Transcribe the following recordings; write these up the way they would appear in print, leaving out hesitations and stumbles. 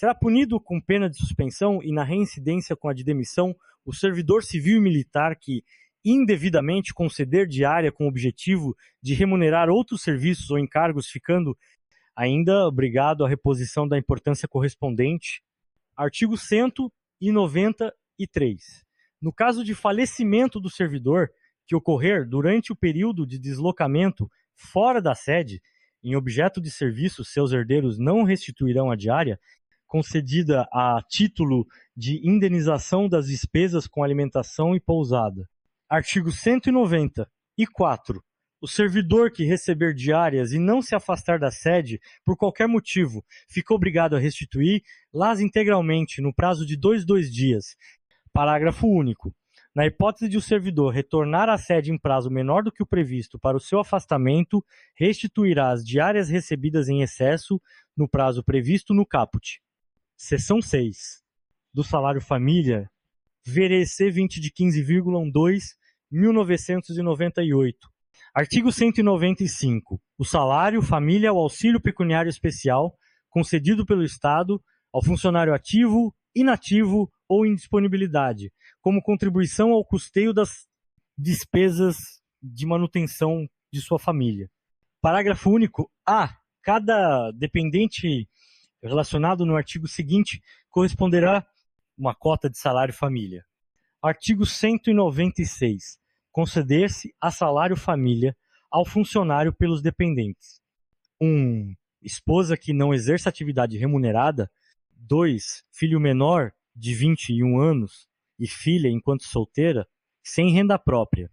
Será punido com pena de suspensão e, na reincidência com a de demissão, o servidor civil e militar que indevidamente conceder diária com o objetivo de remunerar outros serviços ou encargos, ficando ainda obrigado à reposição da importância correspondente. Artigo 193. No caso de falecimento do servidor, que ocorrer durante o período de deslocamento fora da sede, em objeto de serviço, seus herdeiros não restituirão a diária, concedida a título de indenização das despesas com alimentação e pousada. Artigo 194. O servidor que receber diárias e não se afastar da sede por qualquer motivo, fica obrigado a restituir las integralmente no prazo de 2 dias. Parágrafo único. Na hipótese de o servidor retornar à sede em prazo menor do que o previsto para o seu afastamento, restituirá as diárias recebidas em excesso no prazo previsto no caput. Seção 6. Do salário família, VRC 20 de 15,12, 1998. Artigo 195. O salário família é o auxílio pecuniário especial concedido pelo Estado ao funcionário ativo, inativo ou em disponibilidade, como contribuição ao custeio das despesas de manutenção de sua família. Parágrafo único. A. Cada dependente relacionado no artigo seguinte corresponderá uma cota de salário família. Artigo 196. Conceder-se a salário família ao funcionário pelos dependentes. 1. Esposa que não exerça atividade remunerada. 2. Filho menor de 21 anos e filha enquanto solteira, sem renda própria.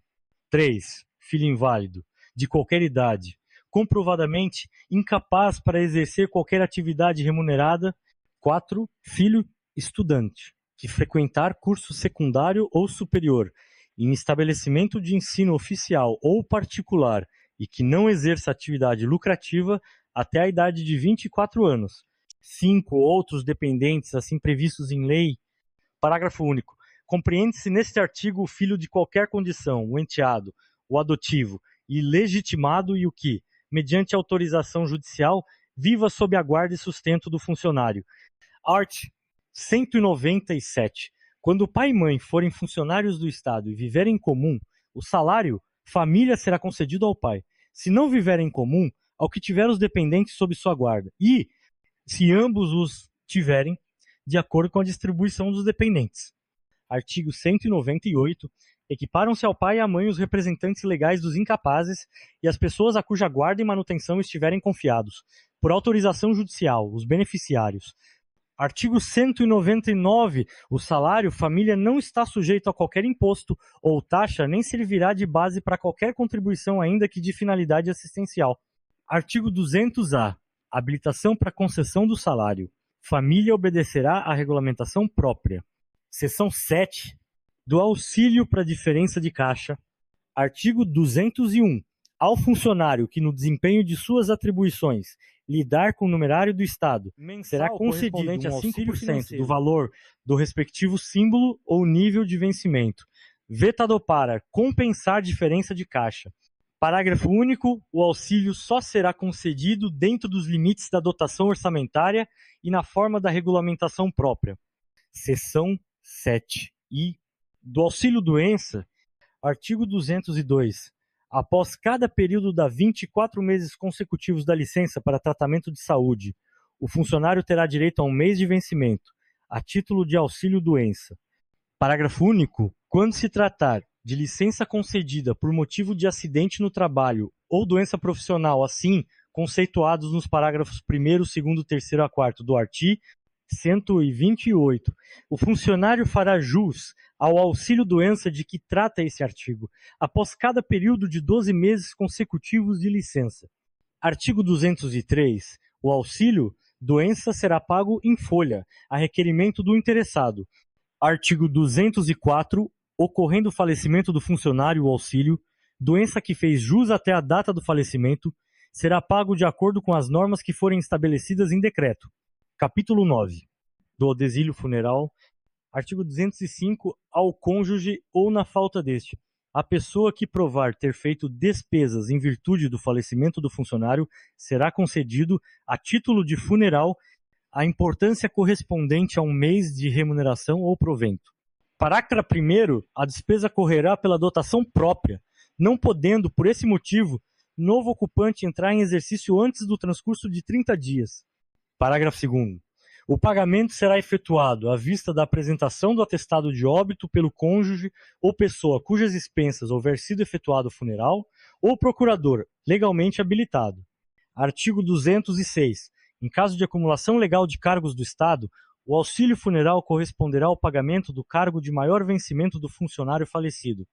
3. Filho inválido, de qualquer idade, comprovadamente incapaz para exercer qualquer atividade remunerada. 4. Filho estudante, que frequentar curso secundário ou superior, em estabelecimento de ensino oficial ou particular e que não exerça atividade lucrativa até a idade de 24 anos. 5. Outros dependentes, assim previstos em lei. Parágrafo único. Compreende-se neste artigo o filho de qualquer condição, o enteado, o adotivo e legitimado e o que, mediante autorização judicial, viva sob a guarda e sustento do funcionário. Art. 197. Quando o pai e mãe forem funcionários do Estado e viverem em comum, o salário família será concedido ao pai. Se não viverem em comum, ao que tiver os dependentes sob sua guarda. E, se ambos os tiverem, de acordo com a distribuição dos dependentes. Artigo 198. Equiparam-se ao pai e à mãe os representantes legais dos incapazes e as pessoas a cuja guarda e manutenção estiverem confiados, por autorização judicial, os beneficiários. Artigo 199. O salário família não está sujeito a qualquer imposto ou taxa, nem servirá de base para qualquer contribuição, ainda que de finalidade assistencial. Artigo 200-A. Habilitação para concessão do salário. Família obedecerá à regulamentação própria. Seção 7. Do auxílio para diferença de caixa. Artigo 201. Ao funcionário que, no desempenho de suas atribuições, lidar com o numerário do Estado, será concedido um auxílio 5% do valor do respectivo símbolo ou nível de vencimento, vetado para compensar diferença de caixa. Parágrafo único. O auxílio só será concedido dentro dos limites da dotação orçamentária e na forma da regulamentação própria. Seção 7. E do auxílio-doença, artigo 202. Após cada período da 24 meses consecutivos da licença para tratamento de saúde, o funcionário terá direito a um mês de vencimento, a título de auxílio-doença. Parágrafo único. Quando se tratar de licença concedida por motivo de acidente no trabalho ou doença profissional, assim conceituados nos parágrafos 1º, 2º, 3º a 4º do artigo 128, o funcionário fará jus ao auxílio-doença de que trata esse artigo, após cada período de 12 meses consecutivos de licença. Artigo 203. O auxílio-doença será pago em folha, a requerimento do interessado. Artigo 204. Ocorrendo o falecimento do funcionário, o auxílio, doença que fez jus até a data do falecimento, será pago de acordo com as normas que forem estabelecidas em decreto. Capítulo 9. Do desílio funeral. Artigo 205. Ao cônjuge ou na falta deste, a pessoa que provar ter feito despesas em virtude do falecimento do funcionário será concedido, a título de funeral, a importância correspondente a um mês de remuneração ou provento. Parágrafo 1º, a despesa correrá pela dotação própria, não podendo, por esse motivo, novo ocupante entrar em exercício antes do transcurso de 30 dias. Parágrafo 2º. O pagamento será efetuado à vista da apresentação do atestado de óbito pelo cônjuge ou pessoa cujas expensas houver sido efetuado o funeral, ou procurador legalmente habilitado. Artigo 206. Em caso de acumulação legal de cargos do Estado, o auxílio funeral corresponderá ao pagamento do cargo de maior vencimento do funcionário falecido.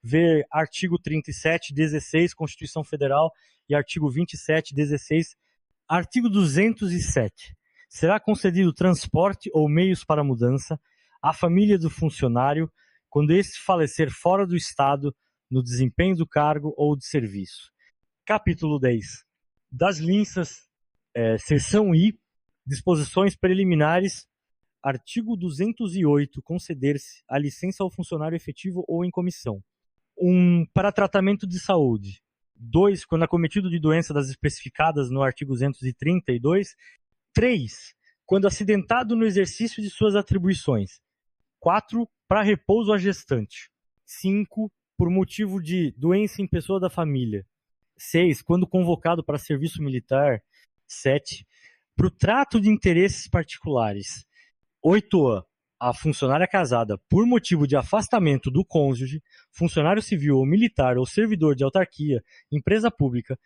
Ver artigo 37(16) Constituição Federal e artigo 27(16). Artigo 207. Será concedido transporte ou meios para mudança à família do funcionário quando este falecer fora do Estado no desempenho do cargo ou de serviço. Capítulo 10. Das licenças, seção I, disposições preliminares. Artigo 208. Conceder-se a licença ao funcionário efetivo ou em comissão. 1. Para tratamento de saúde. 2. Quando acometido de doença das especificadas no artigo 232. 3. Quando acidentado no exercício de suas atribuições. 4. Para repouso à gestante. 5. Por motivo de doença em pessoa da família. 6. Quando convocado para serviço militar. 7. Para o trato de interesses particulares. 8. A funcionária casada por motivo de afastamento do cônjuge, funcionário civil ou militar ou servidor de autarquia, empresa pública,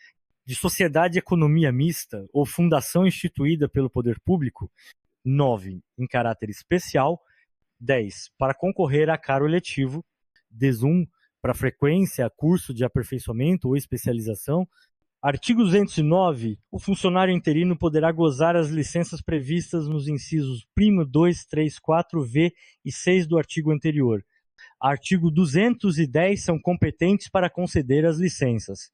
de sociedade de economia mista ou fundação instituída pelo poder público. 9. Em caráter especial. 10. Para concorrer a cargo eletivo. 11. Para frequência a curso de aperfeiçoamento ou especialização. Artigo 209. O funcionário interino poderá gozar as licenças previstas nos incisos 1, 2, 3, 4, v e 6 do artigo anterior. Artigo 210 são competentes para conceder as licenças.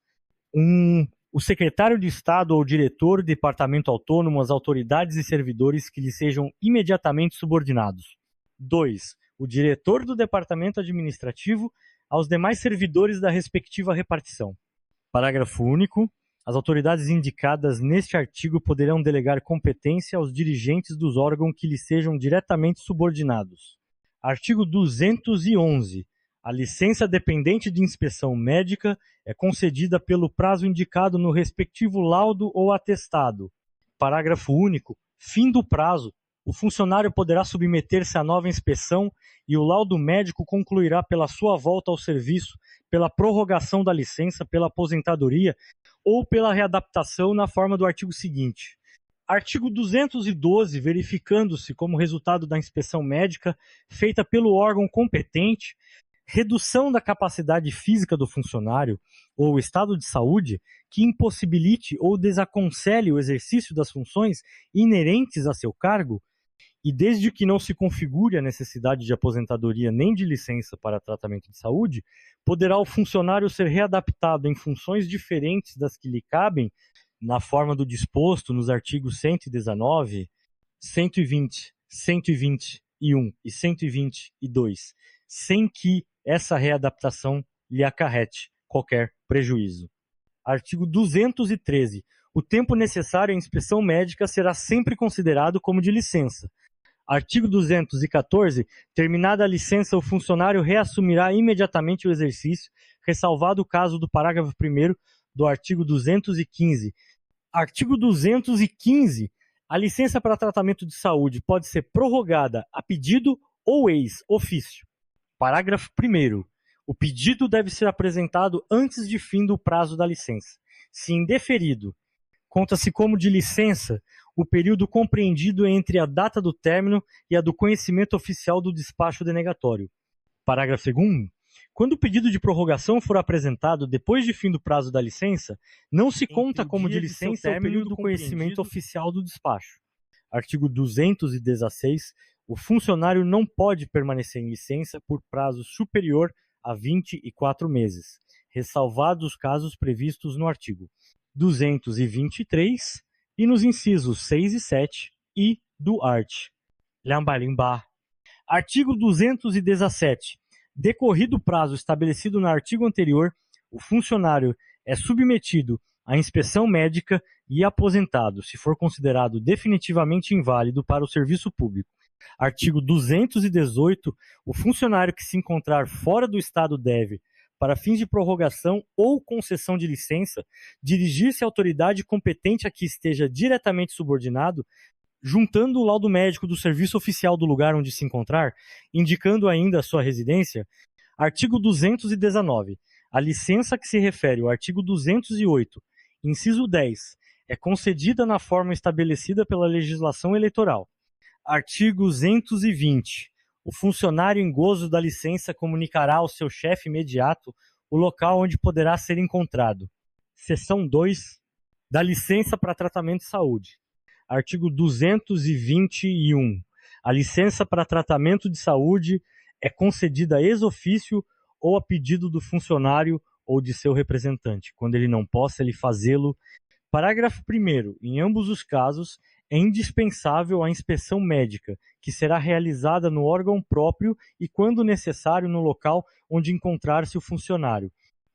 1. O secretário de Estado ou diretor do departamento autônomo, as autoridades e servidores que lhe sejam imediatamente subordinados. 2. O diretor do departamento administrativo aos demais servidores da respectiva repartição. Parágrafo único. As autoridades indicadas neste artigo poderão delegar competência aos dirigentes dos órgãos que lhe sejam diretamente subordinados. Artigo 211. A licença dependente de inspeção médica é concedida pelo prazo indicado no respectivo laudo ou atestado. Parágrafo único. Fim do prazo. O funcionário poderá submeter-se à nova inspeção e o laudo médico concluirá pela sua volta ao serviço, pela prorrogação da licença, pela aposentadoria ou pela readaptação na forma do artigo seguinte. Artigo 212, verificando-se como resultado da inspeção médica feita pelo órgão competente, redução da capacidade física do funcionário ou estado de saúde que impossibilite ou desaconselhe o exercício das funções inerentes a seu cargo, e desde que não se configure a necessidade de aposentadoria nem de licença para tratamento de saúde, poderá o funcionário ser readaptado em funções diferentes das que lhe cabem, na forma do disposto nos artigos 119, 120, 121 e 122, sem que essa readaptação lhe acarrete qualquer prejuízo. Artigo 213. O tempo necessário à inspeção médica será sempre considerado como de licença. Artigo 214. Terminada a licença, o funcionário reassumirá imediatamente o exercício, ressalvado o caso do parágrafo 1º do artigo 215. Artigo 215. A licença para tratamento de saúde pode ser prorrogada a pedido ou ex ofício. Parágrafo 1º. O pedido deve ser apresentado antes de fim do prazo da licença. Se indeferido, conta-se como de licença o período compreendido entre a data do término e a do conhecimento oficial do despacho denegatório. Parágrafo 2º. Quando o pedido de prorrogação for apresentado depois de fim do prazo da licença, não se conta como de licença o período do conhecimento oficial do despacho. Artigo 216. O funcionário não pode permanecer em licença por prazo superior a 24 meses, ressalvados os casos previstos no artigo 223 e nos incisos 6 e 7 e do art. Lambalimbá. Artigo 217. Decorrido o prazo estabelecido no artigo anterior, o funcionário é submetido a inspeção médica e aposentado, se for considerado definitivamente inválido para o serviço público. Artigo 218. O funcionário que se encontrar fora do Estado deve, para fins de prorrogação ou concessão de licença, dirigir-se à autoridade competente a que esteja diretamente subordinado, juntando o laudo médico do serviço oficial do lugar onde se encontrar, indicando ainda a sua residência. Artigo 219. A licença que se refere ao artigo 208, inciso 10, é concedida na forma estabelecida pela legislação eleitoral. Artigo 220. O funcionário em gozo da licença comunicará ao seu chefe imediato o local onde poderá ser encontrado. Seção 2 da licença para tratamento de saúde. Artigo 221. A licença para tratamento de saúde é concedida ex ofício ou a pedido do funcionário ou de seu representante, quando ele não possa ele fazê-lo. Parágrafo 1º. Em ambos os casos, é indispensável a inspeção médica, que será realizada no órgão próprio e, quando necessário, no local onde encontrar-se o funcionário.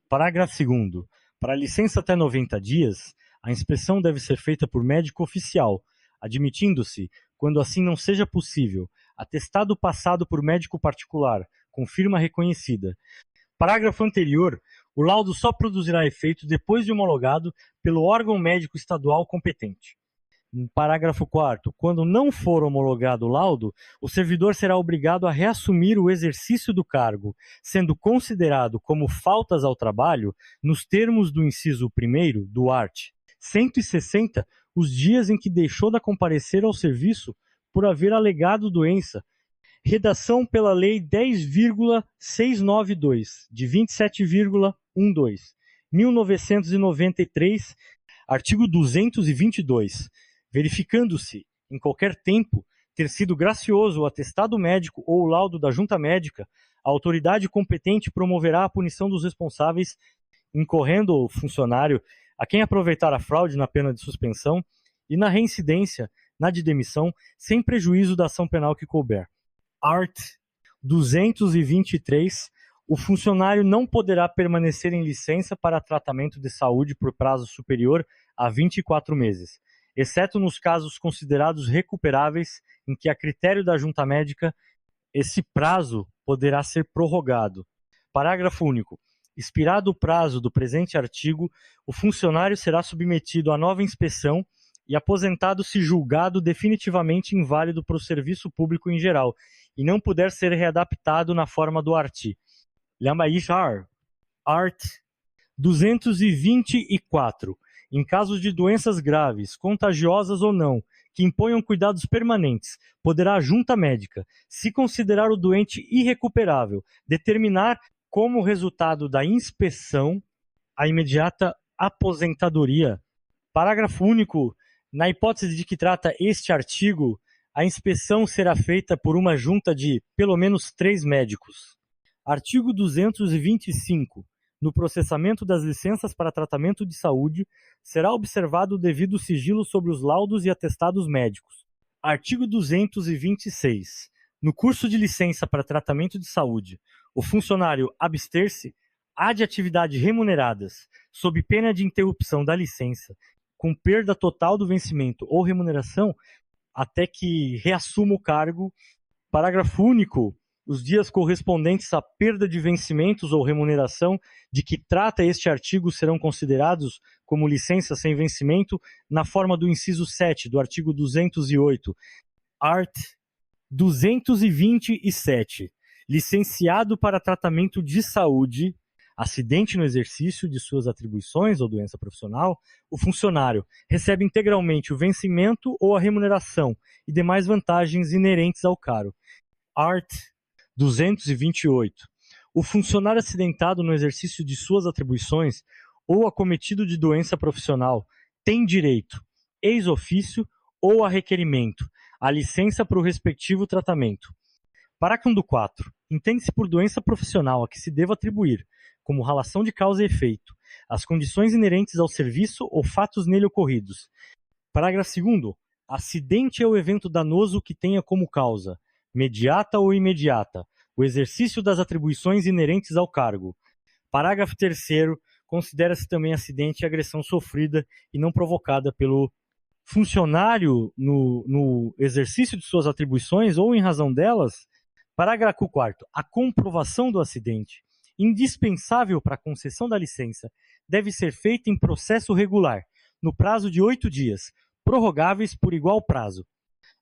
Parágrafo 2º. Para a licença até 90 dias, a inspeção deve ser feita por médico oficial, admitindo-se, quando assim não seja possível, atestado passado por médico particular, com firma reconhecida. Parágrafo anterior. O laudo só produzirá efeito depois de homologado pelo órgão médico estadual competente. Parágrafo 4º. Quando não for homologado o laudo, o servidor será obrigado a reassumir o exercício do cargo, sendo considerado como faltas ao trabalho, nos termos do inciso 1º do art. 160 os dias em que deixou de comparecer ao serviço por haver alegado doença. Redação pela Lei 10,692, de 27,12, 1993, artigo 222. Verificando-se, em qualquer tempo, ter sido gracioso o atestado médico ou o laudo da junta médica, a autoridade competente promoverá a punição dos responsáveis, incorrendo o funcionário a quem aproveitar a fraude na pena de suspensão e na reincidência, na de demissão, sem prejuízo da ação penal que couber. Art. 223. O funcionário não poderá permanecer em licença para tratamento de saúde por prazo superior a 24 meses, exceto nos casos considerados recuperáveis, em que, a critério da junta médica, esse prazo poderá ser prorrogado. Parágrafo único. Expirado o prazo do presente artigo, o funcionário será submetido a nova inspeção e aposentado se julgado definitivamente inválido para o serviço público em geral, e não puder ser readaptado na forma do artigo. Art. 224. Em casos de doenças graves, contagiosas ou não, que imponham cuidados permanentes, poderá a junta médica, se considerar o doente irrecuperável, determinar como resultado da inspeção a imediata aposentadoria. Parágrafo único. Na hipótese de que trata este artigo, a inspeção será feita por uma junta de, pelo menos, 3 médicos. Artigo 225. No processamento das licenças para tratamento de saúde, será observado o devido sigilo sobre os laudos e atestados médicos. Artigo 226. No curso de licença para tratamento de saúde, o funcionário abster-se há de atividades remuneradas, sob pena de interrupção da licença, com perda total do vencimento ou remuneração, até que reassuma o cargo. Parágrafo único. Os dias correspondentes à perda de vencimentos ou remuneração de que trata este artigo serão considerados como licença sem vencimento na forma do inciso 7 do artigo 208. Art. 227. Licenciado para tratamento de saúde, acidente no exercício de suas atribuições ou doença profissional, o funcionário recebe integralmente o vencimento ou a remuneração e demais vantagens inerentes ao cargo. Art. 228. O funcionário acidentado no exercício de suas atribuições ou acometido de doença profissional tem direito, ex ofício ou a requerimento, à licença para o respectivo tratamento. Parágrafo 4. Entende-se por doença profissional a que se deva atribuir, como relação de causa e efeito, as condições inerentes ao serviço ou fatos nele ocorridos. Parágrafo 2º. Acidente é o evento danoso que tenha como causa, mediata ou imediata, o exercício das atribuições inerentes ao cargo. Parágrafo 3º. considera-se também acidente e agressão sofrida e não provocada pelo funcionário no exercício de suas atribuições ou em razão delas. Parágrafo 4º. A comprovação do acidente, indispensável para a concessão da licença, deve ser feita em processo regular, no prazo de 8 dias, prorrogáveis por igual prazo.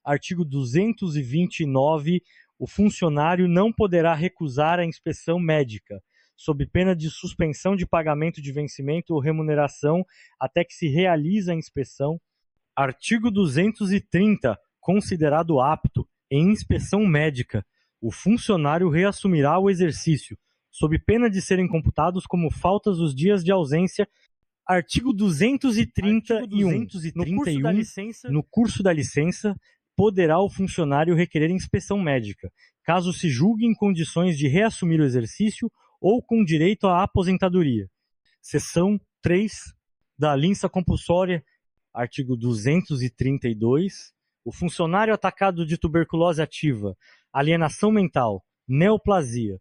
Artigo 229. O funcionário não poderá recusar a inspeção médica, sob pena de suspensão de pagamento de vencimento ou remuneração até que se realize a inspeção. Artigo 230. Considerado apto em inspeção médica, o funcionário reassumirá o exercício, sob pena de serem computados como faltas os dias de ausência. Artigo 231. No curso da licença, poderá o funcionário requerer inspeção médica, caso se julgue em condições de reassumir o exercício ou com direito à aposentadoria. Seção 3 da Licença Compulsória, artigo 232. O funcionário atacado de tuberculose ativa, alienação mental, neoplasia,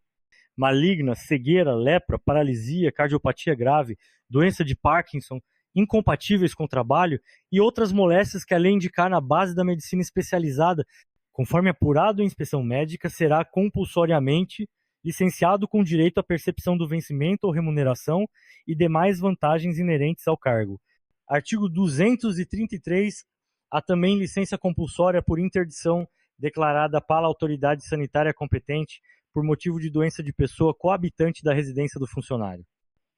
maligna, cegueira, lepra, paralisia, cardiopatia grave, doença de Parkinson, incompatíveis com o trabalho e outras moléstias que a lei indicar na base da medicina especializada, conforme apurado em inspeção médica, será compulsoriamente licenciado com direito à percepção do vencimento ou remuneração e demais vantagens inerentes ao cargo. Artigo 233. Há também licença compulsória por interdição declarada pela autoridade sanitária competente por motivo de doença de pessoa coabitante da residência do funcionário.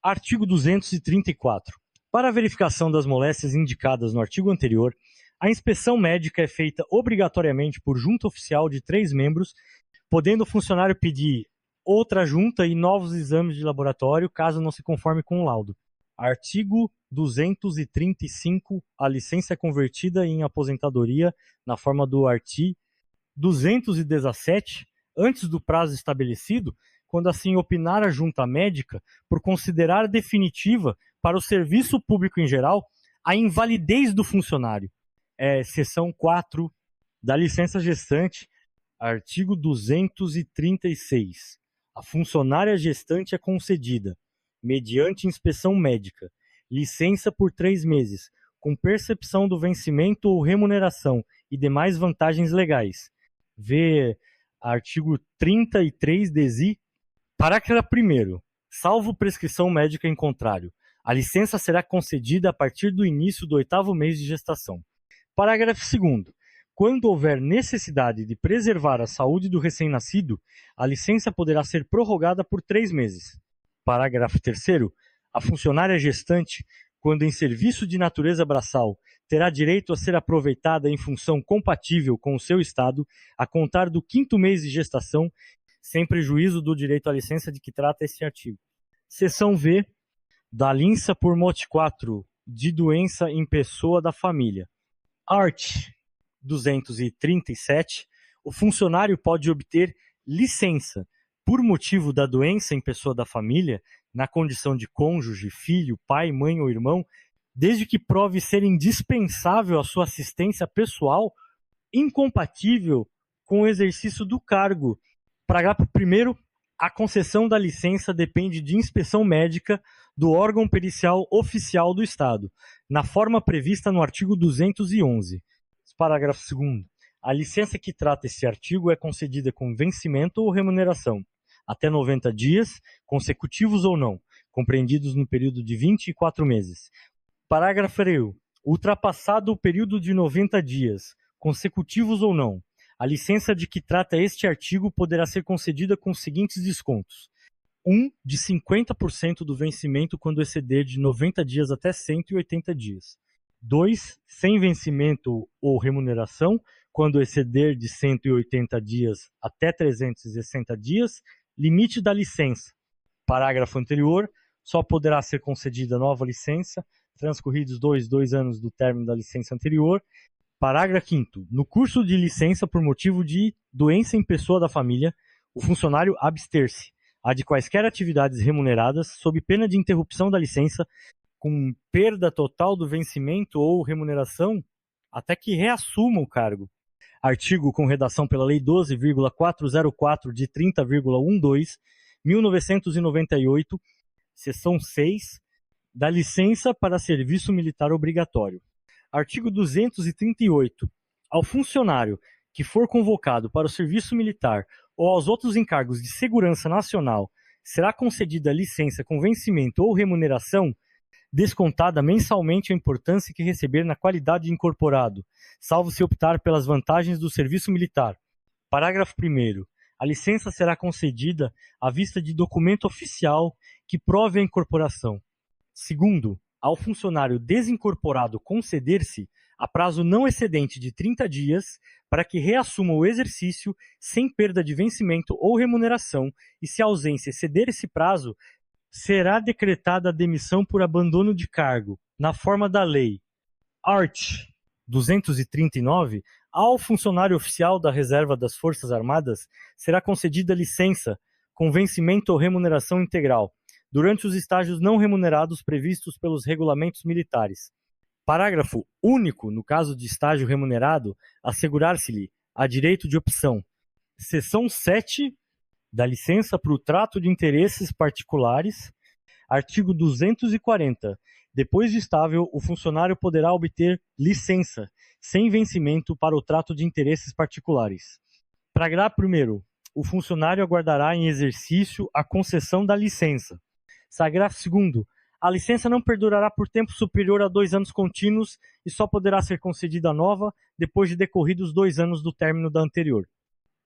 Artigo 234. Para a verificação das moléstias indicadas no artigo anterior, a inspeção médica é feita obrigatoriamente por junta oficial de 3 membros, podendo o funcionário pedir outra junta e novos exames de laboratório, caso não se conforme com o laudo. Artigo 235. A licença é convertida em aposentadoria na forma do artigo 217, antes do prazo estabelecido, quando assim opinar a junta médica por considerar definitiva para o serviço público em geral a invalidez do funcionário. Seção 4 da licença gestante, artigo 236. A funcionária gestante é concedida, mediante inspeção médica, licença por 3 meses, com percepção do vencimento ou remuneração e demais vantagens legais. Vê artigo 33-desi. Parágrafo 1º. Salvo prescrição médica em contrário, a licença será concedida a partir do início do 8º mês de gestação. Parágrafo 2º. Quando houver necessidade de preservar a saúde do recém-nascido, a licença poderá ser prorrogada por 3 meses. Parágrafo 3º. A funcionária gestante, quando em serviço de natureza braçal, terá direito a ser aproveitada em função compatível com o seu estado, a contar do 5º mês de gestação, sem prejuízo do direito à licença de que trata este artigo. Seção V da Licença por mote 4 de doença em pessoa da família. Art. 237. O funcionário pode obter licença por motivo da doença em pessoa da família, na condição de cônjuge, filho, pai, mãe ou irmão, desde que prove ser indispensável a sua assistência pessoal, incompatível com o exercício do cargo. Parágrafo 1º. A concessão da licença depende de inspeção médica do órgão pericial oficial do Estado, na forma prevista no artigo 211. Parágrafo 2º. A licença que trata esse artigo é concedida com vencimento ou remuneração, até 90 dias, consecutivos ou não, compreendidos no período de 24 meses. Parágrafo 3º. Ultrapassado o período de 90 dias, consecutivos ou não, a licença de que trata este artigo poderá ser concedida com os seguintes descontos: 1. De 50% do vencimento quando exceder de 90 dias até 180 dias. 2. Sem vencimento ou remuneração, quando exceder de 180 dias até 360 dias, limite da licença. Parágrafo anterior, só poderá ser concedida nova licença, transcorridos 2 anos do término da licença anterior. Parágrafo 5º. No curso de licença por motivo de doença em pessoa da família, o funcionário abster-se de quaisquer atividades remuneradas, sob pena de interrupção da licença, com perda total do vencimento ou remuneração, até que reassuma o cargo. Artigo com redação pela Lei 12.404 de 30,12, 1998, seção 6 da licença para serviço militar obrigatório. Artigo 238. Ao funcionário que for convocado para o serviço militar ou aos outros encargos de segurança nacional, será concedida licença com vencimento ou remuneração descontada mensalmente a importância que receber na qualidade de incorporado, salvo se optar pelas vantagens do serviço militar. Parágrafo 1º. A licença será concedida à vista de documento oficial que prove a incorporação. Segundo, ao funcionário desincorporado conceder-se, a prazo não excedente de 30 dias, para que reassuma o exercício sem perda de vencimento ou remuneração, e se a ausência exceder esse prazo, será decretada a demissão por abandono de cargo, na forma da lei. Art. 239. Ao funcionário oficial da Reserva das Forças Armadas será concedida licença, com vencimento ou remuneração integral, durante os estágios não remunerados previstos pelos regulamentos militares. Parágrafo único. No caso de estágio remunerado, assegurar-se-lhe a direito de opção. Seção 7 da licença para o trato de interesses particulares. Artigo 240. Depois de estável, o funcionário poderá obter licença, sem vencimento, para o trato de interesses particulares. Parágrafo 1º. O funcionário aguardará em exercício a concessão da licença. Parágrafo 2º. A licença não perdurará por tempo superior a 2 anos contínuos e só poderá ser concedida nova depois de decorridos 2 anos do término da anterior.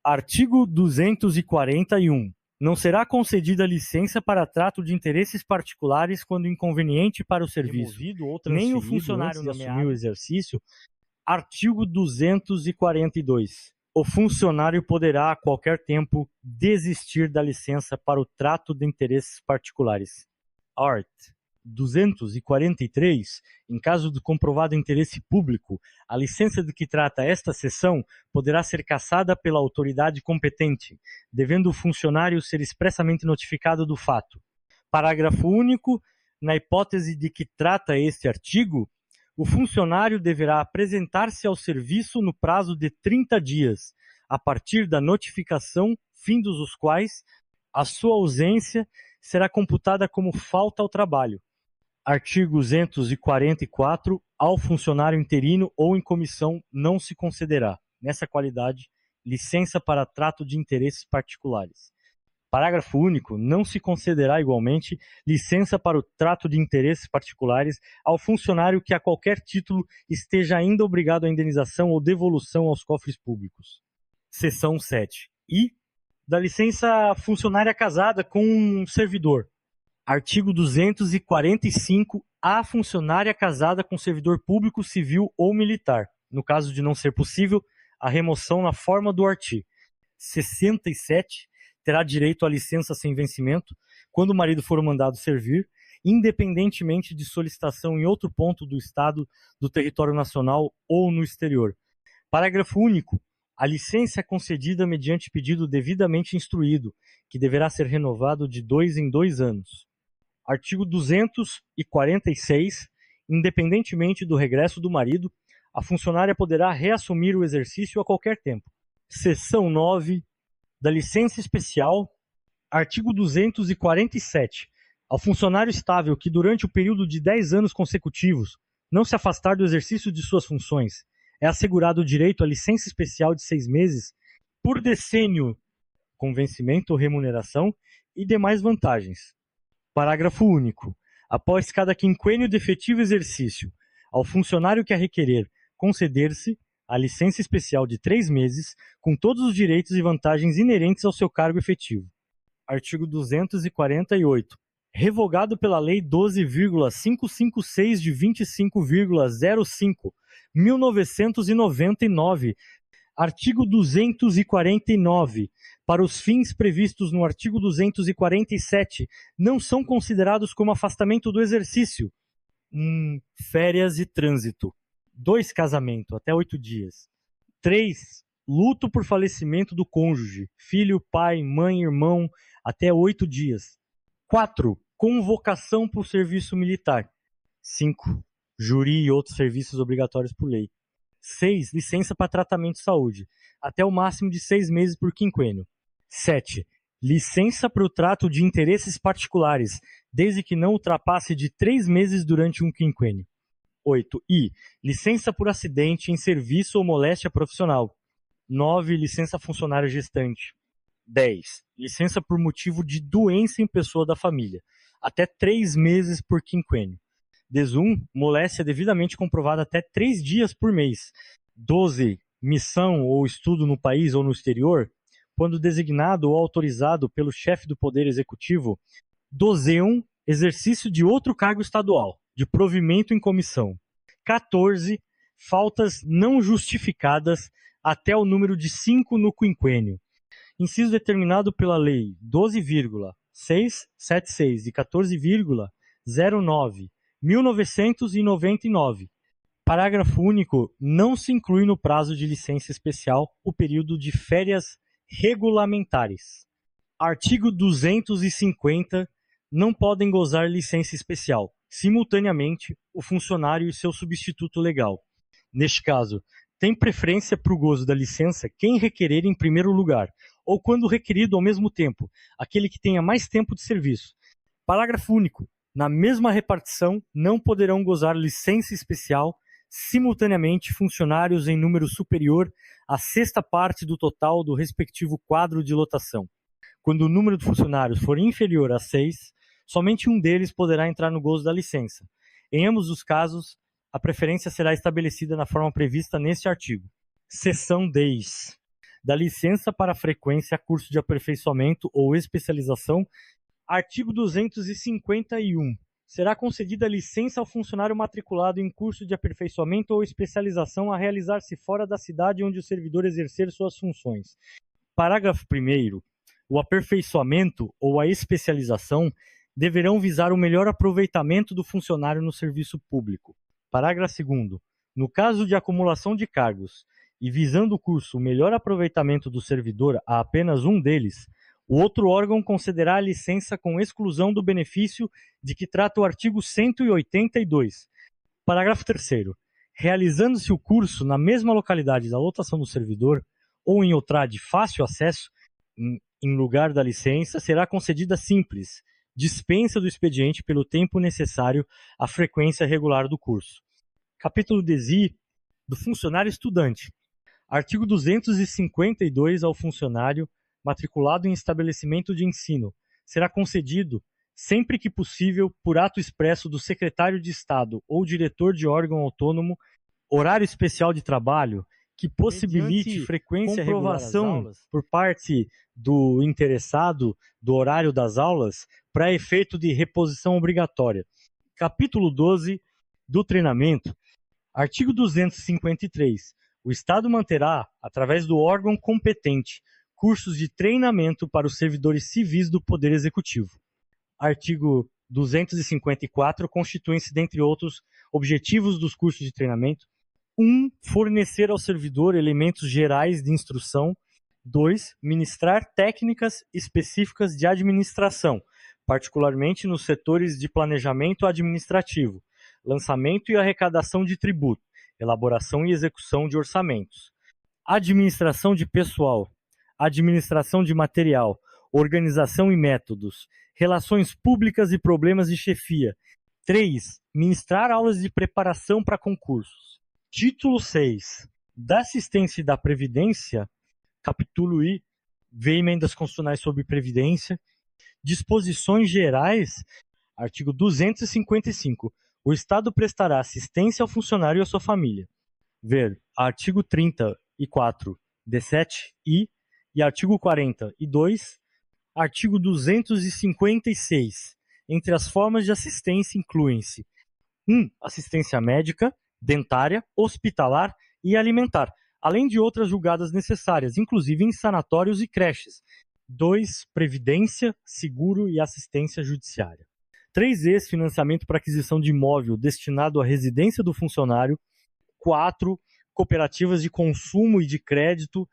Artigo 241. Não será concedida licença para trato de interesses particulares quando inconveniente para o serviço, nem o funcionário antes de assumir o exercício. Artigo 242. O funcionário poderá a qualquer tempo desistir da licença para o trato de interesses particulares. Art. 243. Em caso de comprovado interesse público, a licença de que trata esta seção poderá ser cassada pela autoridade competente, devendo o funcionário ser expressamente notificado do fato. Parágrafo único. Na hipótese de que trata este artigo, o funcionário deverá apresentar-se ao serviço no prazo de 30 dias, a partir da notificação, findos os quais a sua ausência será computada como falta ao trabalho. Artigo 244. Ao funcionário interino ou em comissão não se concederá, nessa qualidade, licença para trato de interesses particulares. Parágrafo único. Não se concederá igualmente licença para o trato de interesses particulares ao funcionário que a qualquer título esteja ainda obrigado à indenização ou devolução aos cofres públicos. Seção 7. E da licença funcionária casada com um servidor. Artigo 245. A funcionária casada com servidor público, civil ou militar. No caso de não ser possível, a remoção na forma do artigo. 67. Terá direito à licença sem vencimento quando o marido for mandado servir, independentemente de solicitação em outro ponto do Estado, do território nacional ou no exterior. Parágrafo único. A licença é concedida mediante pedido devidamente instruído, que deverá ser renovado de 2 em 2 anos. Artigo 246. Independentemente do regresso do marido, a funcionária poderá reassumir o exercício a qualquer tempo. Seção 9 da licença especial. Artigo 247. Ao funcionário estável que durante o período de 10 anos consecutivos não se afastar do exercício de suas funções, é assegurado o direito à licença especial de 6 meses por decênio, com vencimento ou remuneração e demais vantagens. Parágrafo único. Após cada quinquênio de efetivo exercício, ao funcionário que a requerer conceder-se a licença especial de 3 meses, com todos os direitos e vantagens inerentes ao seu cargo efetivo. Artigo 248. Revogado pela Lei 12,556 de 25,05/1999. Artigo 249. Para os fins previstos no artigo 247, não são considerados como afastamento do exercício. Férias e trânsito. 2. Casamento, até 8 dias. 3. Luto por falecimento do cônjuge, filho, pai, mãe, irmão, até 8 dias. 4. Convocação para o serviço militar. 5. Juri e outros serviços obrigatórios por lei. 6. Licença para tratamento de saúde, até o máximo de 6 meses por quinquênio. 7. Licença para o trato de interesses particulares, desde que não ultrapasse de 3 meses durante um quinquênio. 8. Licença por acidente em serviço ou moléstia profissional. 9. Licença funcionário gestante. 10. Licença por motivo de doença em pessoa da família. Até 3 meses por quinquênio. 11. Moléstia devidamente comprovada até 3 dias por mês. 12. Missão ou estudo no país ou no exterior, quando designado ou autorizado pelo chefe do Poder Executivo. 12. Exercício de outro cargo estadual, de provimento em comissão. 14. Faltas não justificadas até o número de 5 no quinquênio. Inciso determinado pela Lei 12,676 e 14,09/1999. Parágrafo único. Não se inclui no prazo de licença especial o período de férias regulamentares. Artigo 250. Não podem gozar licença especial, simultaneamente, o funcionário e seu substituto legal. Neste caso, tem preferência para o gozo da licença quem requerer em primeiro lugar, ou quando requerido ao mesmo tempo, aquele que tenha mais tempo de serviço. Parágrafo único. Na mesma repartição, não poderão gozar licença especial simultaneamente funcionários em número superior à sexta parte do total do respectivo quadro de lotação. Quando o número de funcionários for inferior a 6, somente um deles poderá entrar no gozo da licença. Em ambos os casos, a preferência será estabelecida na forma prevista neste artigo. Seção 10. Da licença para frequência a curso de aperfeiçoamento ou especialização. Artigo 251. Será concedida licença ao funcionário matriculado em curso de aperfeiçoamento ou especialização a realizar-se fora da cidade onde o servidor exercer suas funções. Parágrafo 1º. O aperfeiçoamento ou a especialização deverão visar o melhor aproveitamento do funcionário no serviço público. Parágrafo 2º. No caso de acumulação de cargos e visando o curso o melhor aproveitamento do servidor a apenas um deles, o outro órgão concederá a licença com exclusão do benefício de que trata o artigo 182. Parágrafo 3º. Realizando-se o curso na mesma localidade da lotação do servidor ou em outra de fácil acesso, em lugar da licença, será concedida simples dispensa do expediente pelo tempo necessário à frequência regular do curso. Capítulo DESI do funcionário estudante. Artigo 252 ao funcionário matriculado em estabelecimento de ensino será concedido, sempre que possível, por ato expresso do secretário de Estado ou diretor de órgão autônomo, horário especial de trabalho que possibilite mediante frequência comprovação por parte do interessado do horário das aulas para efeito de reposição obrigatória. Capítulo 12 do treinamento. Artigo 253. O Estado manterá, através do órgão competente, cursos de treinamento para os servidores civis do Poder Executivo. Artigo 254. Constituem-se, dentre outros, objetivos dos cursos de treinamento: 1. Fornecer ao servidor elementos gerais de instrução. 2. Ministrar técnicas específicas de administração, particularmente nos setores de planejamento administrativo, lançamento e arrecadação de tributo, elaboração e execução de orçamentos, administração de pessoal, administração de material, organização e métodos, relações públicas e problemas de chefia. 3. Ministrar aulas de preparação para concursos. Título 6. Da assistência e da previdência, capítulo I, vê emendas constitucionais sobre previdência. Disposições gerais, artigo 255. O Estado prestará assistência ao funcionário e à sua família. Ver artigo 34, D7I e artigo 42, artigo 256. Entre as formas de assistência incluem-se: 1. Assistência médica, dentária, hospitalar e alimentar, além de outras julgadas necessárias, inclusive em sanatórios e creches. 2. Previdência, seguro e assistência judiciária. 3. Financiamento para aquisição de imóvel destinado à residência do funcionário. 4. Cooperativas de consumo e de crédito.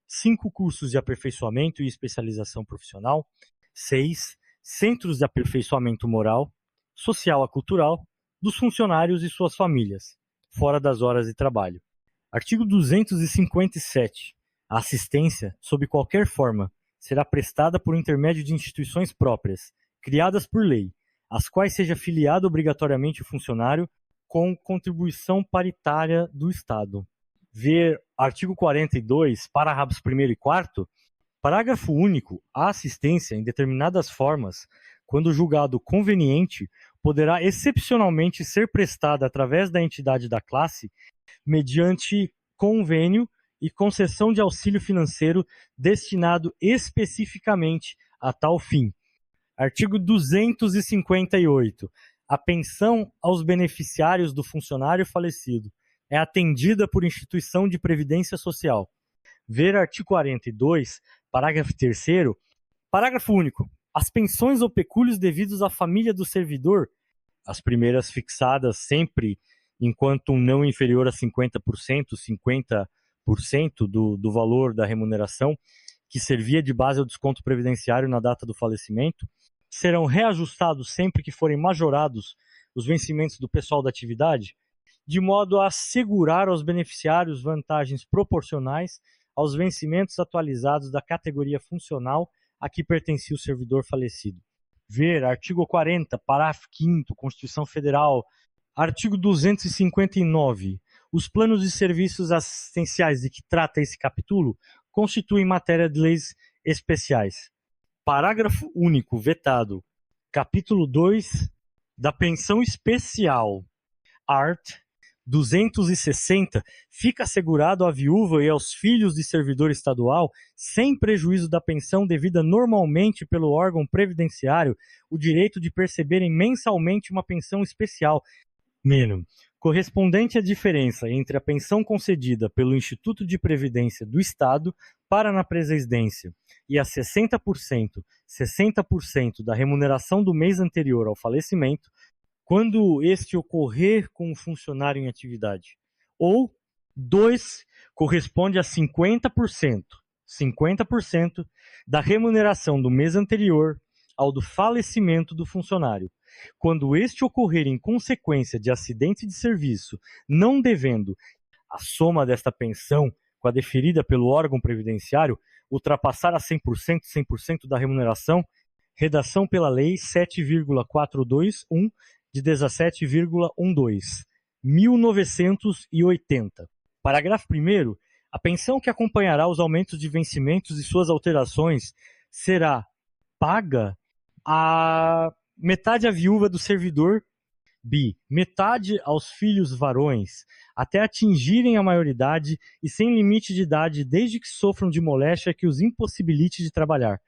5. Cursos de aperfeiçoamento e especialização profissional. 6. Centros de aperfeiçoamento moral, social e cultural dos funcionários e suas famílias, fora das horas de trabalho. Artigo 257. A assistência, sob qualquer forma, será prestada por intermédio de instituições próprias, criadas por lei, às quais seja filiado obrigatoriamente o funcionário com contribuição paritária do Estado. Ver artigo 42, parágrafos 1º e 4º, parágrafo único, a assistência em determinadas formas, quando julgado conveniente, poderá excepcionalmente ser prestada através da entidade da classe, mediante convênio e concessão de auxílio financeiro destinado especificamente a tal fim. Artigo 258. A pensão aos beneficiários do funcionário falecido é atendida por instituição de previdência social. Ver artigo 42, parágrafo 3º, parágrafo único. As pensões ou pecúlios devidos à família do servidor, as primeiras fixadas sempre enquanto não inferior a 50%, 50% do valor da remuneração, que servia de base ao desconto previdenciário na data do falecimento, serão reajustados sempre que forem majorados os vencimentos do pessoal da atividade, de modo a assegurar aos beneficiários vantagens proporcionais aos vencimentos atualizados da categoria funcional a que pertencia o servidor falecido. Ver artigo 40, parágrafo 5º, Constituição Federal, artigo 259. Os planos de serviços assistenciais de que trata esse capítulo constituem matéria de leis especiais. Parágrafo único, vetado. Capítulo 2 da Pensão Especial. Art. 260, fica assegurado à viúva e aos filhos de servidor estadual, sem prejuízo da pensão devida normalmente pelo órgão previdenciário, o direito de perceberem mensalmente uma pensão especial, mínimo, correspondente à diferença entre a pensão concedida pelo Instituto de Previdência do Estado para na presidência e a 60% da remuneração do mês anterior ao falecimento, quando este ocorrer com o funcionário em atividade. Ou 2, corresponde a 50% da remuneração do mês anterior ao do falecimento do funcionário. Quando este ocorrer em consequência de acidente de serviço, não devendo a soma desta pensão com a deferida pelo órgão previdenciário ultrapassar a 100% da remuneração, redação pela Lei 7,421 de 17,12, 1980. Parágrafo 1º. A pensão que acompanhará os aumentos de vencimentos e suas alterações será paga a metade à viúva do servidor, metade aos filhos varões, até atingirem a maioridade e sem limite de idade, desde que sofram de moléstia que os impossibilite de trabalhar,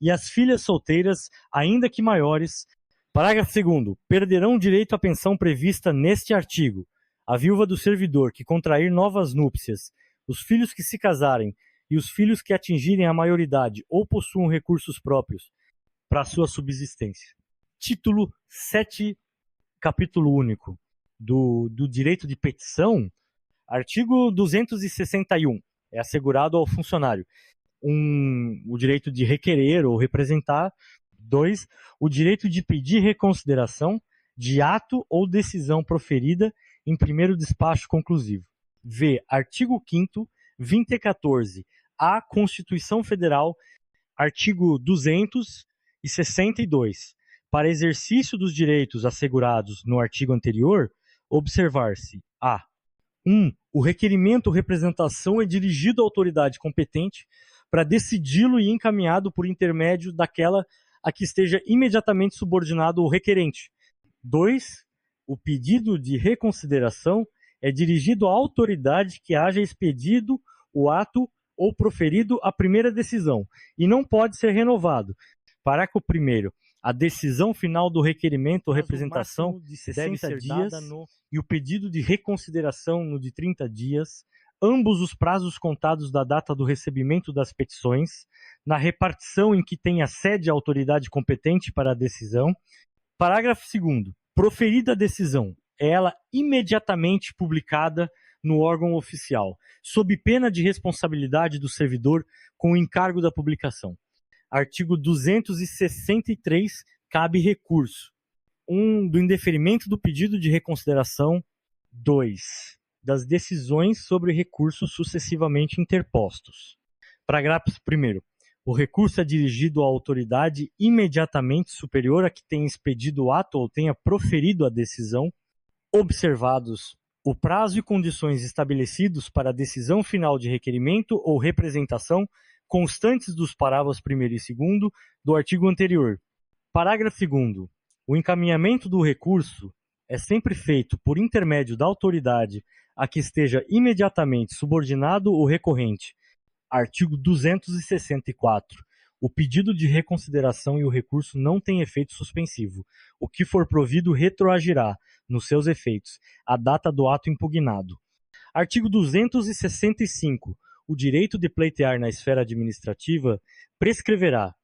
e as filhas solteiras, ainda que maiores. Parágrafo 2º. Perderão direito à pensão prevista neste artigo a viúva do servidor que contrair novas núpcias, os filhos que se casarem e os filhos que atingirem a maioridade ou possuam recursos próprios para sua subsistência. Título 7, capítulo único do direito de petição, artigo 261. É assegurado ao funcionário o direito de requerer ou representar. 2. O direito de pedir reconsideração de ato ou decisão proferida em primeiro despacho conclusivo. V. Artigo 5º, 2014. A Constituição Federal, artigo 262. Para exercício dos direitos assegurados no artigo anterior, observar-se a. 1. O requerimento ou representação é dirigido à autoridade competente para decidi-lo e encaminhado por intermédio daquela a que esteja imediatamente subordinado o requerente. 2. O pedido de reconsideração é dirigido à autoridade que haja expedido o ato ou proferido a primeira decisão e não pode ser renovado. Parágrafo 1º. A decisão final do requerimento ou representação deve ser dada e o pedido de reconsideração no de 30 dias, ambos os prazos contados da data do recebimento das petições, na repartição em que tenha sede a autoridade competente para a decisão. Parágrafo 2º. Proferida a decisão, é ela imediatamente publicada no órgão oficial, sob pena de responsabilidade do servidor com o encargo da publicação. Artigo 263, cabe recurso. 1. Do indeferimento do pedido de reconsideração. 2. Das decisões sobre recursos sucessivamente interpostos. Parágrafo 1º. O recurso é dirigido à autoridade imediatamente superior a que tenha expedido o ato ou tenha proferido a decisão, observados o prazo e condições estabelecidos para a decisão final de requerimento ou representação constantes dos parágrafos 1º e 2º do artigo anterior. Parágrafo 2º. O encaminhamento do recurso é sempre feito por intermédio da autoridade a que esteja imediatamente subordinado o recorrente. Artigo 264. O pedido de reconsideração e o recurso não têm efeito suspensivo. O que for provido retroagirá, nos seus efeitos, a data do ato impugnado. Artigo 265. O direito de pleitear na esfera administrativa prescreverá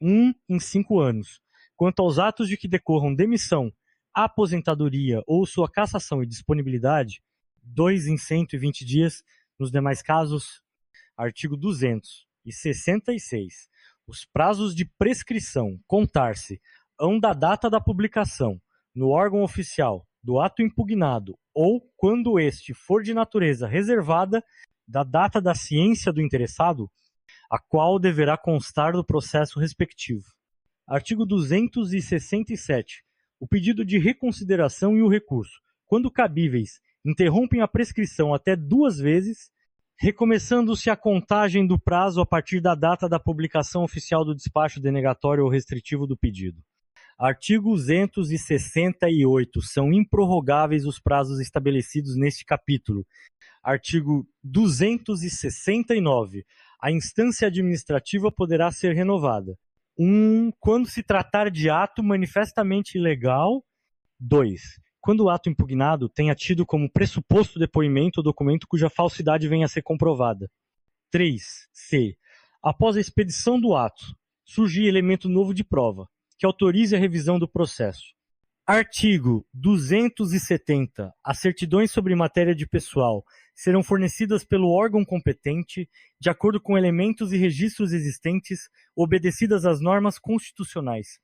1 em 5 anos. Quanto aos atos de que decorram demissão, aposentadoria ou sua cassação e disponibilidade, 2 em 120 dias. Nos demais casos, artigo 266. Os prazos de prescrição contar-se-ão da data da publicação no órgão oficial do ato impugnado ou, quando este for de natureza reservada, da data da ciência do interessado, a qual deverá constar do processo respectivo. Artigo 267. O pedido de reconsideração e o recurso, quando cabíveis, interrompem a prescrição até 2 vezes, recomeçando-se a contagem do prazo a partir da data da publicação oficial do despacho denegatório ou restritivo do pedido. Artigo 268. São improrrogáveis os prazos estabelecidos neste capítulo. Artigo 269. A instância administrativa poderá ser renovada. 1. Quando se tratar de ato manifestamente ilegal. 2. Quando o ato impugnado tenha tido como pressuposto depoimento o documento cuja falsidade venha a ser comprovada. 3c. Após a expedição do ato, surgir elemento novo de prova, que autorize a revisão do processo. Artigo 270. As certidões sobre matéria de pessoal serão fornecidas pelo órgão competente, de acordo com elementos e registros existentes, obedecidas às normas constitucionais.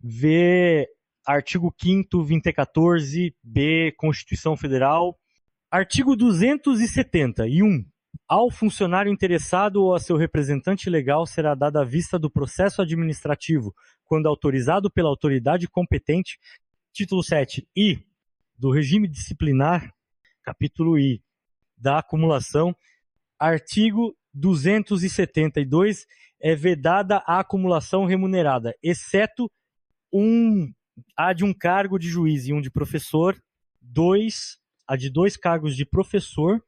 V. Artigo 5º, 2014b, Constituição Federal. Artigo 271. Ao funcionário interessado ou a seu representante legal será dada a vista do processo administrativo, quando autorizado pela autoridade competente. Título 7. I. Do regime disciplinar. Capítulo I. Da acumulação. Artigo 272. É vedada a acumulação remunerada, exceto a de um cargo de juiz e um de professor. 2. A de 2 cargos de professor.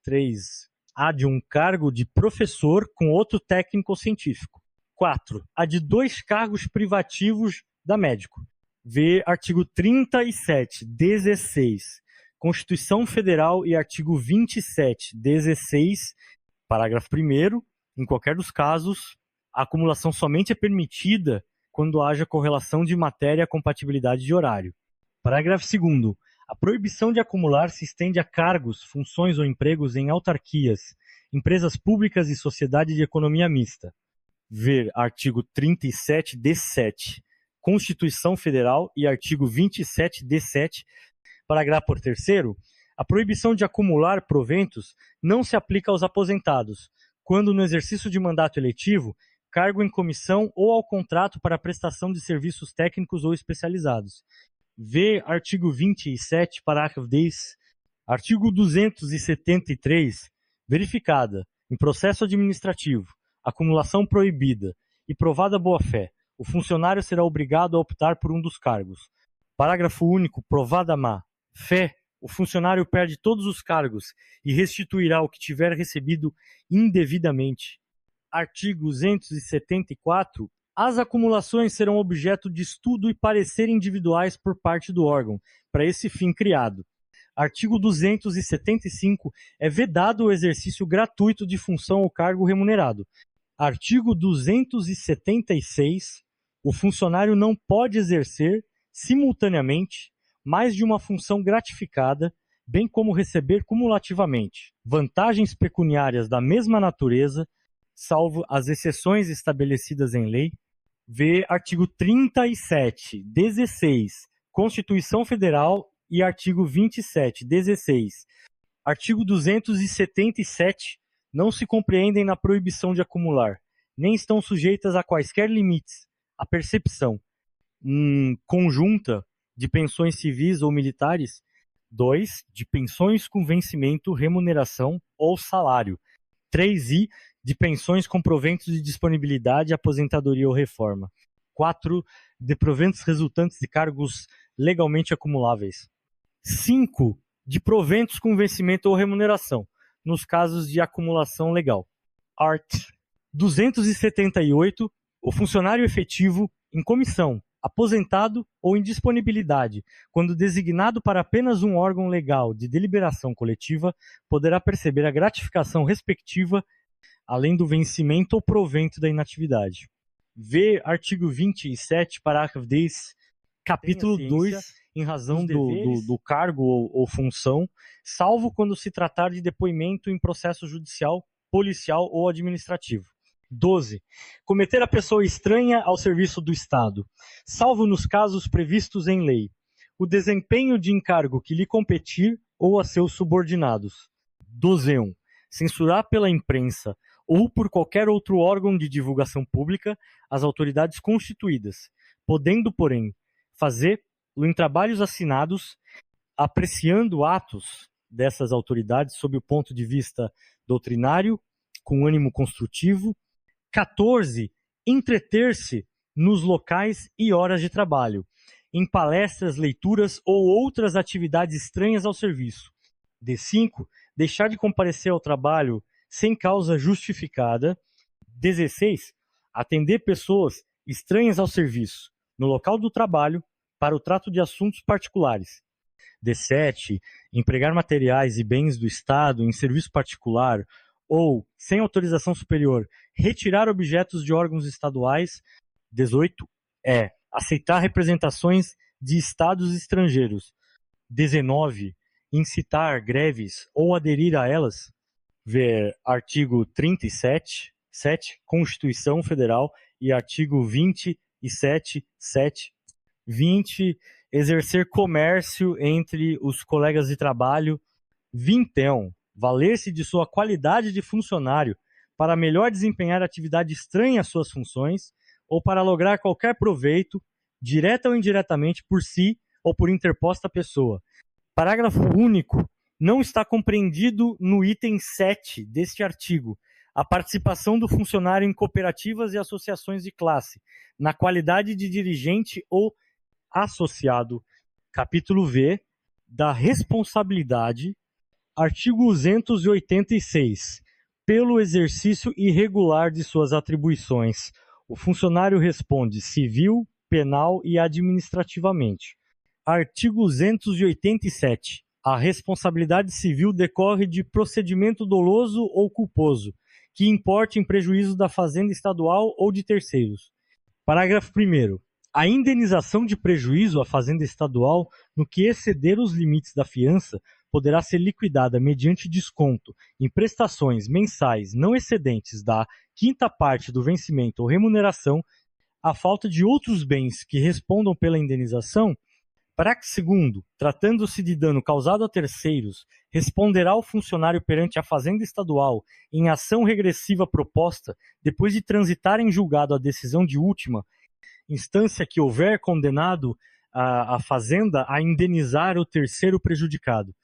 3. A de um cargo de professor com outro técnico científico. 4. A de 2 cargos privativos da médico. V. Artigo 37, 16. Constituição Federal e artigo 27, 16, parágrafo 1º. Em qualquer dos casos, a acumulação somente é permitida quando haja correlação de matéria à compatibilidade de horário. Parágrafo 2º. A proibição de acumular se estende a cargos, funções ou empregos em autarquias, empresas públicas e sociedade de economia mista. Ver artigo 37d7, Constituição Federal e artigo 27d7, parágrafo 3º. A proibição de acumular proventos não se aplica aos aposentados, quando no exercício de mandato eletivo, cargo em comissão ou ao contrato para prestação de serviços técnicos ou especializados. V. Artigo 27, parágrafo 10. Artigo 273. Verificada, em processo administrativo, acumulação proibida e provada boa-fé, o funcionário será obrigado a optar por um dos cargos. Parágrafo único. Provada má-fé, o funcionário perde todos os cargos e restituirá o que tiver recebido indevidamente. Artigo 274. As acumulações serão objeto de estudo e parecer individuais por parte do órgão, para esse fim criado. Artigo 275. É vedado o exercício gratuito de função ou cargo remunerado. Artigo 276. O funcionário não pode exercer, simultaneamente, mais de uma função gratificada, bem como receber cumulativamente vantagens pecuniárias da mesma natureza, salvo as exceções estabelecidas em lei. V. Artigo 37, 16, Constituição Federal e artigo 27, 16. Artigo 277. Não se compreendem na proibição de acumular nem estão sujeitas a quaisquer limites à percepção conjunta de pensões civis ou militares. 2. De pensões com vencimento, remuneração ou salário. 3i. De pensões com proventos de disponibilidade, aposentadoria ou reforma. 4. De proventos resultantes de cargos legalmente acumuláveis. 5. De proventos com vencimento ou remuneração, nos casos de acumulação legal. Art. 278. O funcionário efetivo em comissão, aposentado ou em disponibilidade, quando designado para apenas um órgão legal de deliberação coletiva, poderá perceber a gratificação respectiva, além do vencimento ou provento da inatividade. V. Artigo 27, parágrafo 10, capítulo 2, em razão do cargo ou função, salvo quando se tratar de depoimento em processo judicial, policial ou administrativo. 12. Cometer a pessoa estranha ao serviço do Estado, salvo nos casos previstos em lei, o desempenho de encargo que lhe competir ou a seus subordinados. 12. Censurar pela imprensa ou por qualquer outro órgão de divulgação pública as autoridades constituídas, podendo, porém, fazê-lo em trabalhos assinados, apreciando atos dessas autoridades sob o ponto de vista doutrinário, com ânimo construtivo. 14. Entreter-se nos locais e horas de trabalho, em palestras, leituras ou outras atividades estranhas ao serviço. 5. Deixar de comparecer ao trabalho sem causa justificada. 16. Atender pessoas estranhas ao serviço, no local do trabalho, para o trato de assuntos particulares. 17. Empregar materiais e bens do Estado em serviço particular ou, sem autorização superior, retirar objetos de órgãos estaduais. 18. Aceitar representações de estados estrangeiros. 19. Incitar greves ou aderir a elas. Ver artigo 37, 7, Constituição Federal, e artigo 27, 7. 20. Exercer comércio entre os colegas de trabalho. 21. Valer-se de sua qualidade de funcionário para melhor desempenhar atividade estranha às suas funções ou para lograr qualquer proveito, direta ou indiretamente, por si ou por interposta pessoa. Parágrafo único. Não está compreendido no item 7 deste artigo a participação do funcionário em cooperativas e associações de classe, na qualidade de dirigente ou associado. Capítulo V. Da responsabilidade. Artigo 286. Pelo exercício irregular de suas atribuições, o funcionário responde civil, penal e administrativamente. Artigo 287. A responsabilidade civil decorre de procedimento doloso ou culposo, que importe em prejuízo da fazenda estadual ou de terceiros. Parágrafo 1º. A indenização de prejuízo à fazenda estadual, no que exceder os limites da fiança, poderá ser liquidada mediante desconto em prestações mensais não excedentes da quinta parte do vencimento ou remuneração, à falta de outros bens que respondam pela indenização. Parágrafo 2º. Tratando-se de dano causado a terceiros, responderá o funcionário perante a Fazenda Estadual em ação regressiva proposta, depois de transitar em julgado a decisão de última instância que houver condenado a Fazenda a indenizar o terceiro prejudicado.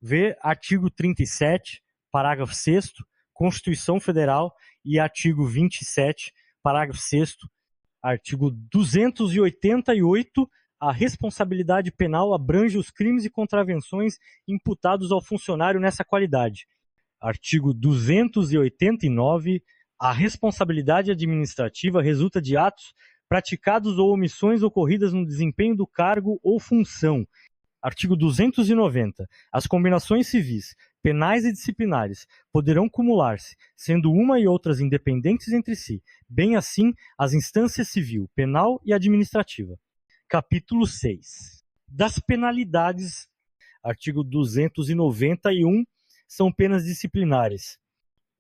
V. Artigo 37, parágrafo 6º, Constituição Federal, e artigo 27, parágrafo 6º, artigo 288, a responsabilidade penal abrange os crimes e contravenções imputados ao funcionário nessa qualidade. Artigo 289, a responsabilidade administrativa resulta de atos praticados ou omissões ocorridas no desempenho do cargo ou função. Artigo 290. As combinações civis, penais e disciplinares poderão cumular-se, sendo uma e outras independentes entre si, bem assim as instâncias civil, penal e administrativa. Capítulo 6. Das penalidades. Artigo 291. São penas disciplinares.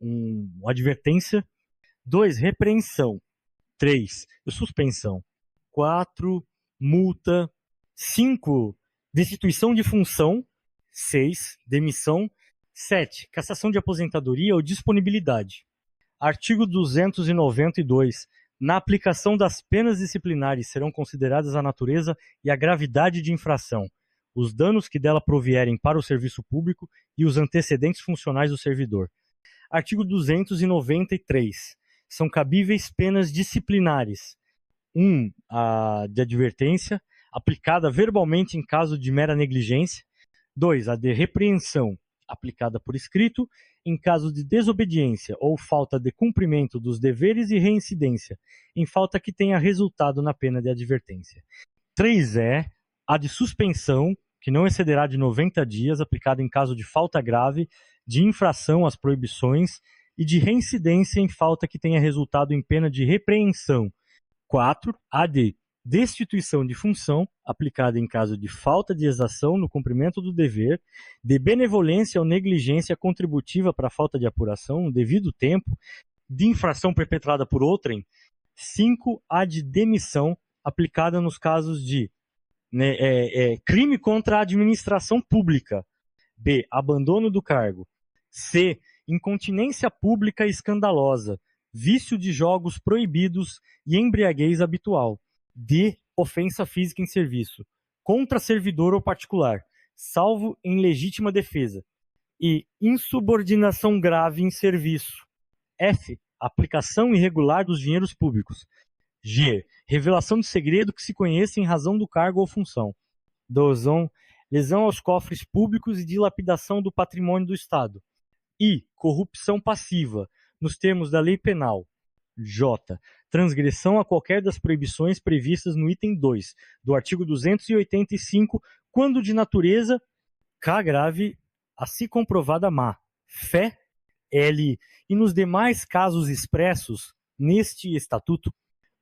1. Advertência. 2. Repreensão. 3. Suspensão. 4. Multa. 5. Destituição de função. 6. Demissão. 7. Cassação de aposentadoria ou disponibilidade. Artigo 292. Na aplicação das penas disciplinares serão consideradas a natureza e a gravidade de infração, os danos que dela provierem para o serviço público e os antecedentes funcionais do servidor. Artigo 293. São cabíveis penas disciplinares. 1. A de advertência, aplicada verbalmente em caso de mera negligência. 2. A de repreensão, aplicada por escrito, em caso de desobediência ou falta de cumprimento dos deveres e reincidência, em falta que tenha resultado na pena de advertência. 3. A de suspensão, que não excederá de 90 dias, aplicada em caso de falta grave, de infração às proibições e de reincidência em falta que tenha resultado em pena de repreensão. 4. A de destituição de função, aplicada em caso de falta de exação no cumprimento do dever, de benevolência ou negligência contributiva para a falta de apuração no devido tempo, de infração perpetrada por outrem. 5. A de demissão, aplicada nos casos de crime contra a administração pública. B. Abandono do cargo. C. Incontinência pública escandalosa, vício de jogos proibidos e embriaguez habitual. D. Ofensa física em serviço, contra servidor ou particular, salvo em legítima defesa. E insubordinação grave em serviço. F. Aplicação irregular dos dinheiros públicos. G. Revelação de segredo que se conheça em razão do cargo ou função. 2. Lesão aos cofres públicos e dilapidação do patrimônio do Estado. I. Corrupção passiva, nos termos da lei penal. J. Transgressão a qualquer das proibições previstas no item 2 do artigo 285, quando de natureza K grave, a se comprovada má, fé, L, e nos demais casos expressos neste Estatuto.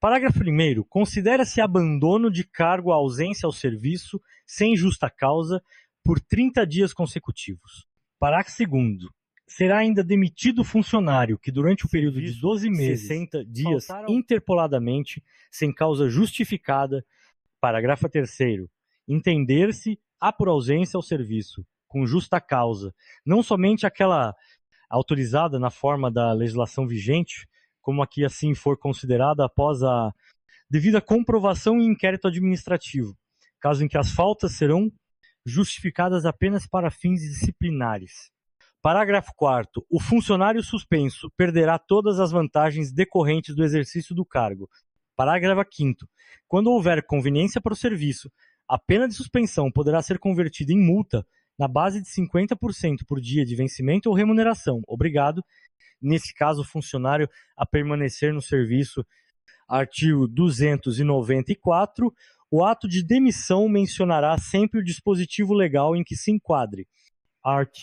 Parágrafo 1º. Considera-se abandono de cargo a ausência ao serviço, sem justa causa, por 30 dias consecutivos. Parágrafo 2º. Será ainda demitido o funcionário que, durante o período de 12 meses, 60 dias, interpoladamente, sem causa justificada. Parágrafo 3º. Entender-se a por ausência ao serviço, com justa causa, não somente aquela autorizada na forma da legislação vigente, como aqui assim for considerada após a devida comprovação e inquérito administrativo, caso em que as faltas serão justificadas apenas para fins disciplinares. Parágrafo 4º. O funcionário suspenso perderá todas as vantagens decorrentes do exercício do cargo. Parágrafo 5º. Quando houver conveniência para o serviço, a pena de suspensão poderá ser convertida em multa na base de 50% por dia de vencimento ou remuneração, obrigado, nesse caso, o funcionário a permanecer no serviço. Artigo 294. O ato de demissão mencionará sempre o dispositivo legal em que se enquadre. Art.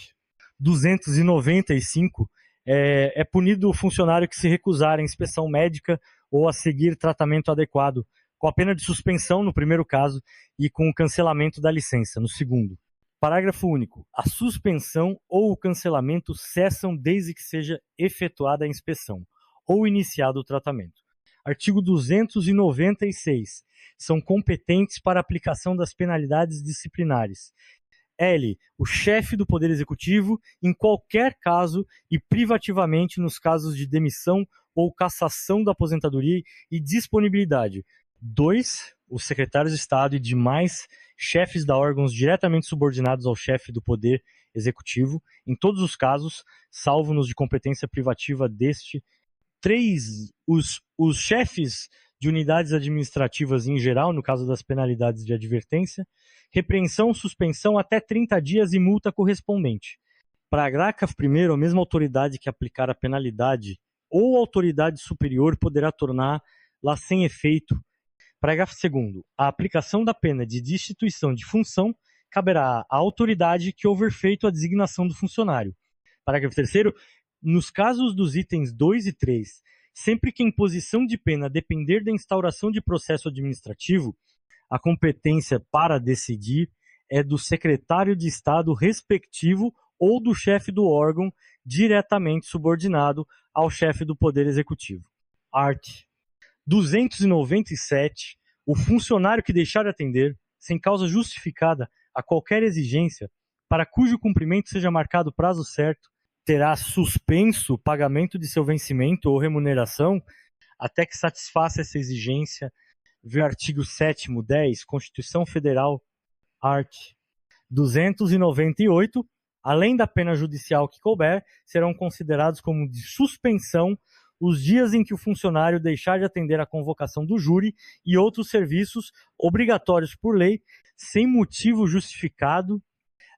295. É punido o funcionário que se recusar à inspeção médica ou a seguir tratamento adequado, com a pena de suspensão no primeiro caso e com o cancelamento da licença no segundo. Parágrafo único. A suspensão ou o cancelamento cessam desde que seja efetuada a inspeção ou iniciado o tratamento. Artigo 296. São competentes para a aplicação das penalidades disciplinares. L. O chefe do Poder Executivo, em qualquer caso e privativamente nos casos de demissão ou cassação da aposentadoria e disponibilidade. 2. Os secretários de Estado e demais chefes de órgãos diretamente subordinados ao chefe do Poder Executivo, em todos os casos, salvo nos de competência privativa deste. 3. Os chefes de unidades administrativas em geral, no caso das penalidades de advertência, repreensão, suspensão até 30 dias e multa correspondente. Parágrafo 1º. A mesma autoridade que aplicar a penalidade ou autoridade superior poderá torná-la sem efeito. Parágrafo 2º. A aplicação da pena de destituição de função caberá à autoridade que houver feito a designação do funcionário. Parágrafo 3º. Nos casos dos itens 2 e 3, sempre que a imposição de pena depender da instauração de processo administrativo, a competência para decidir é do secretário de Estado respectivo ou do chefe do órgão diretamente subordinado ao chefe do Poder Executivo. Art. 297. O funcionário que deixar de atender, sem causa justificada, a qualquer exigência, para cujo cumprimento seja marcado prazo certo, terá suspenso o pagamento de seu vencimento ou remuneração até que satisfaça essa exigência, vê o artigo 7º, 10, Constituição Federal, art. 298, além da pena judicial que couber, serão considerados como de suspensão os dias em que o funcionário deixar de atender à convocação do júri e outros serviços obrigatórios por lei, sem motivo justificado.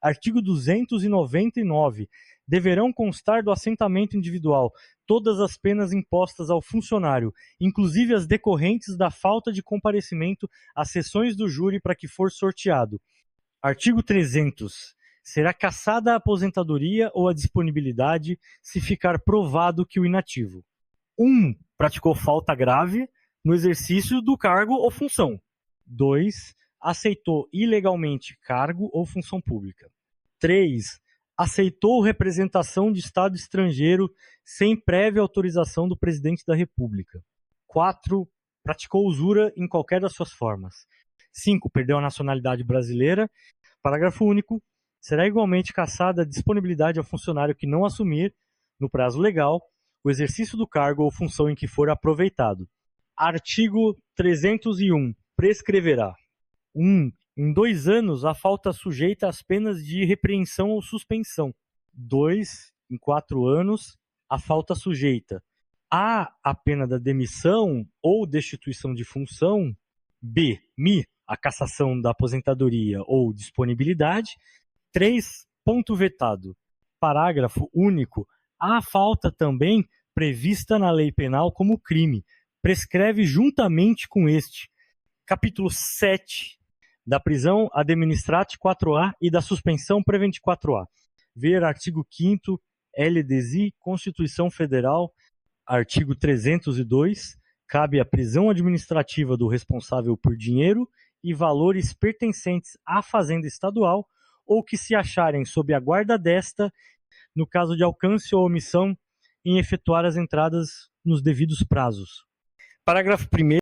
Artigo 299. Deverão constar do assentamento individual todas as penas impostas ao funcionário, inclusive as decorrentes da falta de comparecimento às sessões do júri para que for sorteado. Artigo 300. Será cassada a aposentadoria ou a disponibilidade se ficar provado que o inativo 1. Praticou falta grave no exercício do cargo ou função. 2. Aceitou ilegalmente cargo ou função pública. 3. Aceitou representação de Estado estrangeiro sem prévia autorização do Presidente da República. 4. Praticou usura em qualquer das suas formas. 5. Perdeu a nacionalidade brasileira. Parágrafo único. Será igualmente cassada a disponibilidade ao funcionário que não assumir, no prazo legal, o exercício do cargo ou função em que for aproveitado. Artigo 301. Prescreverá. 1. Em 2 anos, a falta sujeita às penas de repreensão ou suspensão. 2. Em 4 anos, a falta sujeita a pena da demissão ou destituição de função. B. A cassação da aposentadoria ou disponibilidade. 3. Ponto vetado. Parágrafo único. A falta também prevista na lei penal como crime. Prescreve juntamente com este. Capítulo 7 da prisão administrate 4A e da suspensão prevent 4A. Ver artigo 5º LDSI, Constituição Federal, artigo 302, cabe a prisão administrativa do responsável por dinheiro e valores pertencentes à fazenda estadual ou que se acharem sob a guarda desta, no caso de alcance ou omissão em efetuar as entradas nos devidos prazos. Parágrafo 1º.